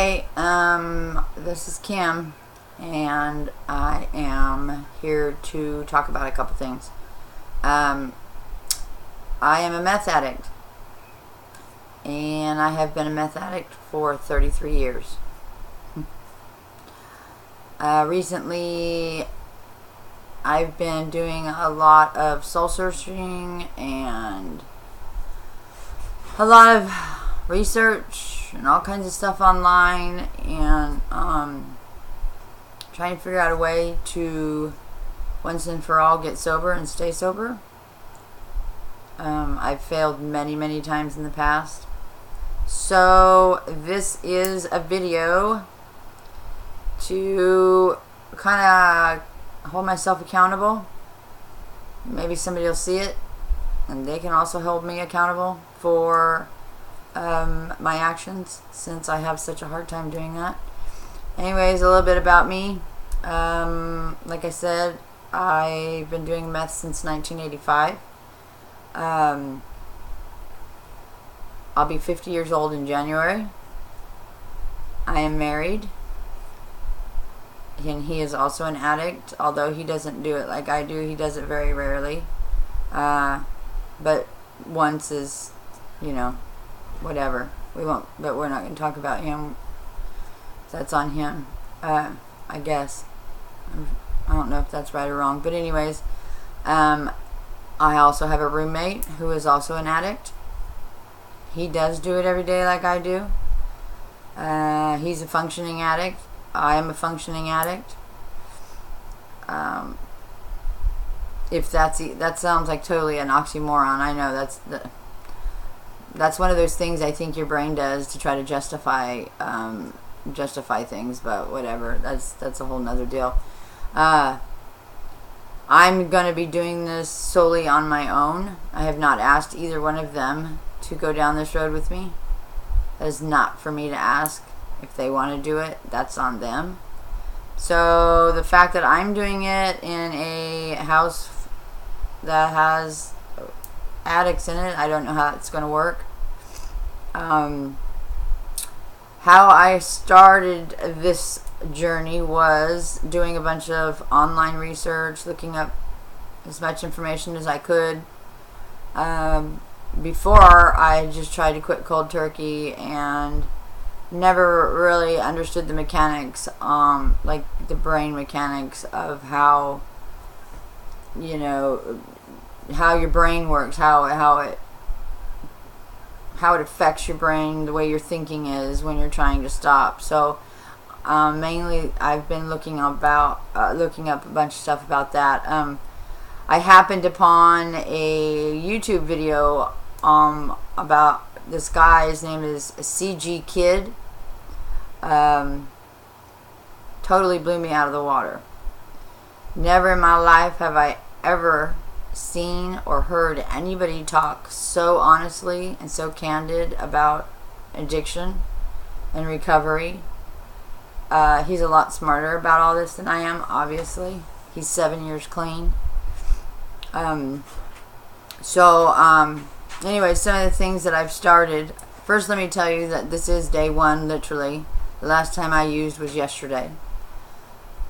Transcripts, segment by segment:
Hey, this is Kim, and I am here to talk about a couple things. I am a meth addict, and I have been a meth addict for 33 years. Recently, I've been doing a lot of soul searching and a lot of research and all kinds of stuff online, and trying to figure out a way to once and for all get sober and stay sober. I've failed many times in the past, so this is a video to kind of hold myself accountable. Maybe somebody will see it and they can also hold me accountable for my actions, since I have such a hard time doing that. Anyways, a little bit about me. Like I said, I've been doing meth since 1985. I'll be 50 years old in January. I am married, and he is also an addict, although he doesn't do it like I do. He does it very rarely. But once is, whatever. But we're not going to talk about him. That's on him, I guess. I don't know if that's right or wrong. But anyways, I also have a roommate who is also an addict. He does do it every day like I do. He's a functioning addict. I am a functioning addict. If that sounds like totally an oxymoron. I know that's one of those things I think your brain does to try to justify things, but whatever. That's a whole nother deal. I'm gonna be doing this solely on my own. I have not asked either one of them to go down this road with me. That is not for me to ask. If they want to do it, that's on them. So the fact that I'm doing it in a house that has addicts in it, I don't know how it's going to work. How I started this journey was doing a bunch of online research, looking up as much information as I could. Before, I just tried to quit cold turkey and never really understood the mechanics, like the brain mechanics of how your brain works, how it affects your brain, the way your thinking is when you're trying to stop. So mainly I've been looking up a bunch of stuff about that. I happened upon a YouTube video about this guy. His name is CG Kid. Totally blew me out of the water. Never in my life have I ever seen or heard anybody talk so honestly and so candid about addiction and recovery. He's a lot smarter about all this than I am, obviously. He's 7 years clean. Anyway, some of the things that I've started. First, let me tell you that this is day one, literally. The last time I used was yesterday.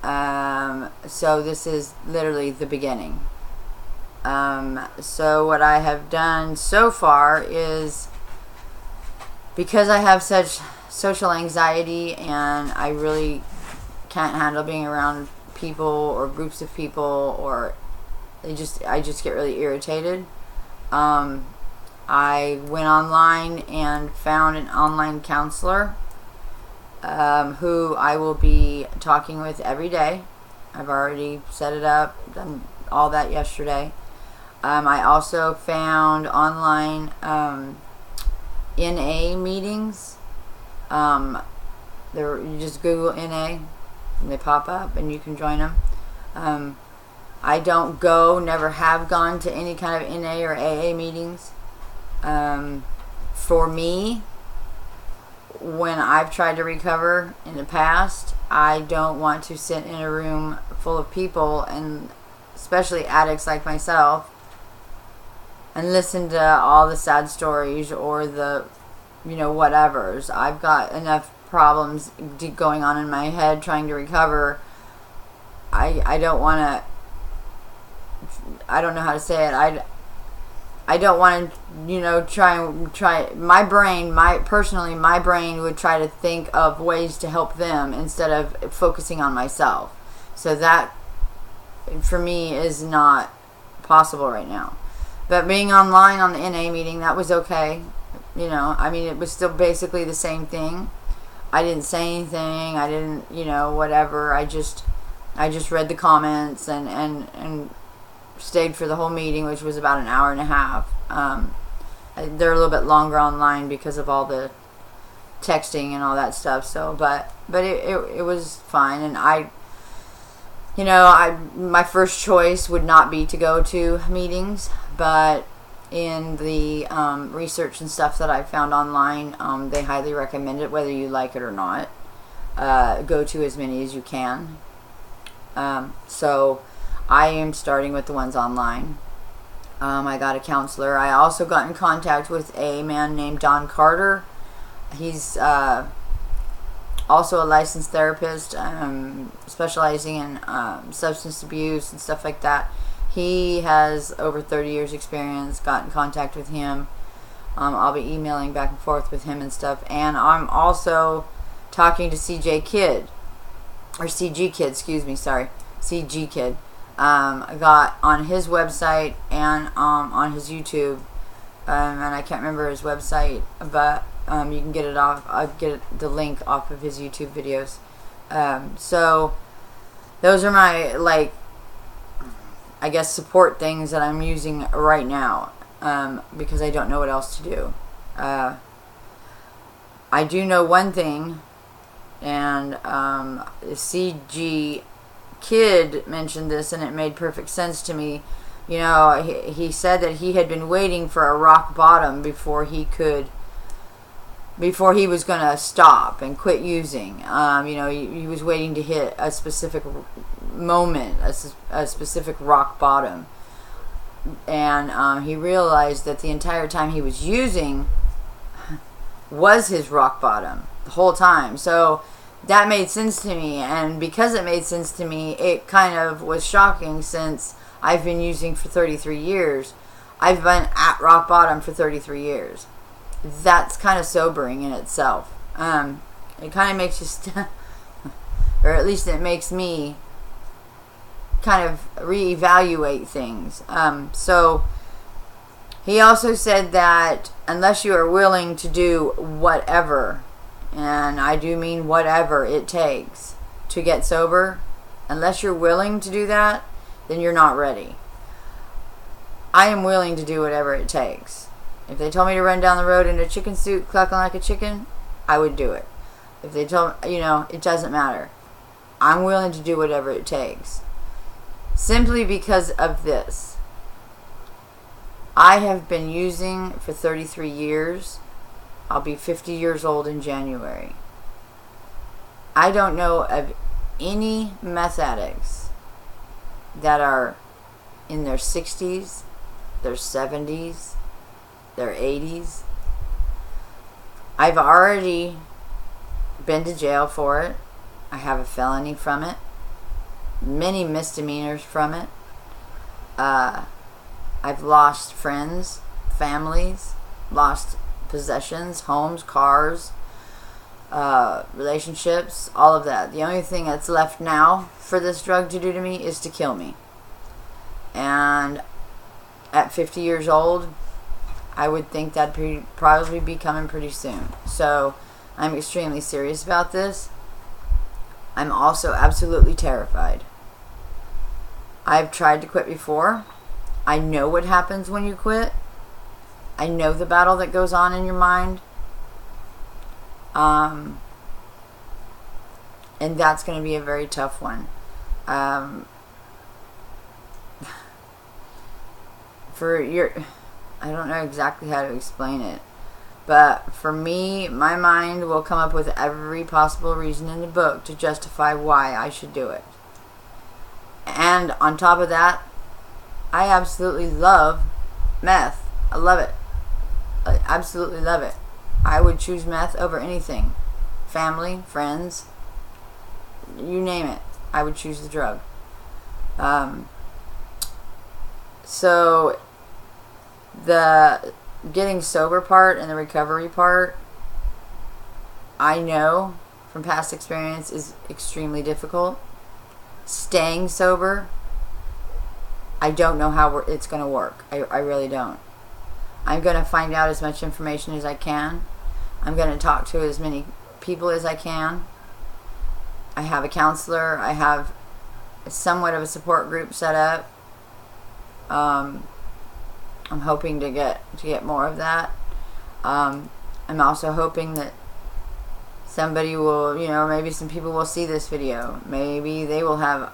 So this is literally the beginning. So what I have done so far is, because I have such social anxiety and I really can't handle being around people or groups of people, or I just get really irritated. I went online and found an online counselor who I will be talking with every day. I've already set it up, done all that yesterday. I also found online NA meetings. You just Google NA and they pop up and you can join them. I don't never have gone to any kind of NA or AA meetings. For me, when I've tried to recover in the past, I don't want to sit in a room full of people, and especially addicts like myself, and listen to all the sad stories or the whatevers. I've got enough problems going on in my head trying to recover. I don't want to, I don't know how to say it. I don't want to, try my brain, personally, my brain would try to think of ways to help them instead of focusing on myself. So that, for me, is not possible right now. But being online on the NA meeting, that was okay. It was still basically the same thing. I didn't say anything. I didn't, whatever. I just read the comments and stayed for the whole meeting, which was about an hour and a half. They're a little bit longer online because of all the texting and all that stuff. So, but it was fine. And my first choice would not be to go to meetings, but in the research and stuff that I found online, they highly recommend it, whether you like it or not. Go to as many as you can. So I am starting with the ones online. I got a counselor. I also got in contact with a man named Don Carter. He's also a licensed therapist, specializing in substance abuse and stuff like that. He has over 30 years experience. Got in contact with him. I'll be emailing back and forth with him and stuff. And I'm also talking to CG Kid. CG Kid. I got on his website and on his YouTube, and I can't remember his website, but you can get it off. I'll get the link off of his YouTube videos. So those are my, I guess, support things that I'm using right now, because I don't know what else to do. I do know one thing, and CG Kid mentioned this, and it made perfect sense to me. He said that he had been waiting for a rock bottom before he was going to stop and quit using. He was waiting to hit a specific moment, a specific rock bottom. And he realized that the entire time he was using was his rock bottom the whole time. So that made sense to me, and because it made sense to me, it kind of was shocking, since I've been using for 33 years. I've been at rock bottom for 33 years. That's kind of sobering in itself. It kind of makes you, or at least it makes me kind of reevaluate things. So he also said that unless you are willing to do whatever, and I do mean whatever it takes to get sober, unless you're willing to do that, then you're not ready. I am willing to do whatever it takes. If they told me to run down the road in a chicken suit clucking like a chicken, I would do it. If they told me, it doesn't matter. I'm willing to do whatever it takes. Simply because of this. I have been using for 33 years. I'll be 50 years old in January. I don't know of any meth addicts that are in their 60s, their 70s, their 80s. I've already been to jail for it. I have a felony from it. Many misdemeanors from it. I've lost friends, families, lost possessions, homes, cars, relationships, all of that. The only thing that's left now for this drug to do to me is to kill me. And at 50 years old, I would think that'd probably be coming pretty soon. So I'm extremely serious about this. I'm also absolutely terrified. I've tried to quit before. I know what happens when you quit. I know the battle that goes on in your mind. And that's going to be a very tough one. I don't know exactly how to explain it. But for me, my mind will come up with every possible reason in the book to justify why I should do it. And on top of that, I absolutely love meth. I love it. I absolutely love it. I would choose meth over anything. family, friends, you name it, I would choose the drug. So the getting sober part and the recovery part, I know from past experience, is extremely difficult. Staying sober, I don't know how it's going to work. I really don't. I'm going to find out as much information as I can. I'm going to talk to as many people as I can. I have a counselor. I have somewhat of a support group set up. I'm hoping to get more of that. I'm also hoping that somebody will, maybe some people will see this video. Maybe they will have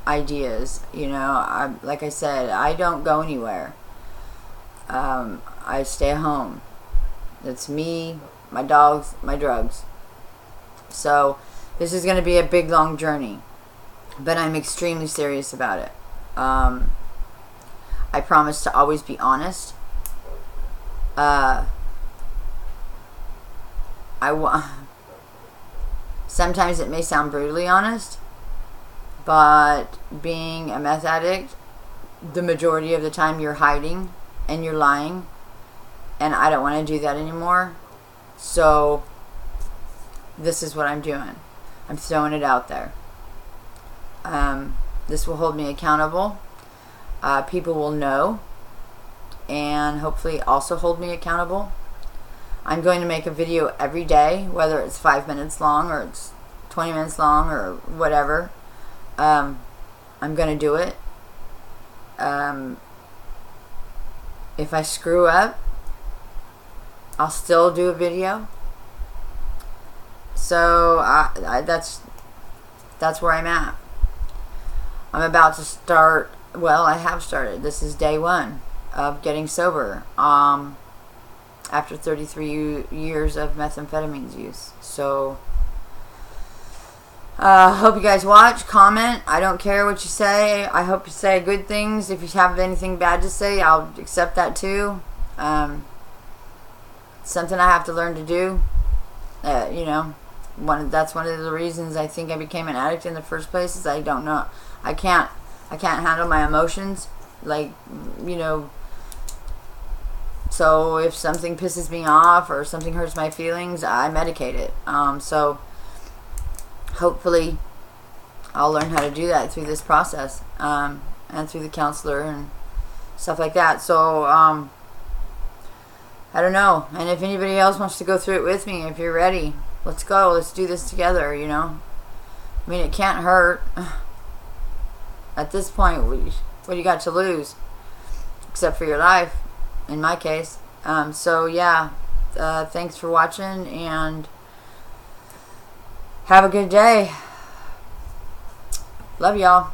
ideas. Like I said, I don't go anywhere. I stay home. It's me, my dogs, my drugs. So this is going to be a big, long journey, but I'm extremely serious about it. I promise to always be honest. Sometimes it may sound brutally honest, but being a meth addict, the majority of the time you're hiding and you're lying, and I don't want to do that anymore. So this is what I'm doing. I'm throwing it out there. This will hold me accountable. People will know, and hopefully also hold me accountable. I'm going to make a video every day, whether it's 5 minutes long or it's 20 minutes long or whatever. I'm going to do it. If I screw up, I'll still do a video. So that's where I'm at. I'm about to start. Well, I have started. This is day 1 of getting sober. After 33 years of methamphetamines use. So, hope you guys watch, comment. I don't care what you say. I hope you say good things. If you have anything bad to say, I'll accept that too. Something I have to learn to do. That's one of the reasons I think I became an addict in the first place, is I don't know. I can't handle my emotions. So if something pisses me off or something hurts my feelings, I medicate it. So hopefully I'll learn how to do that through this process, and through the counselor and stuff like that. So I don't know. And if anybody else wants to go through it with me, if you're ready, let's go. Let's do this together, I mean, it can't hurt. At this point, what do you got to lose? Except for your life, in my case. So yeah, thanks for watching, and have a good day. Love y'all.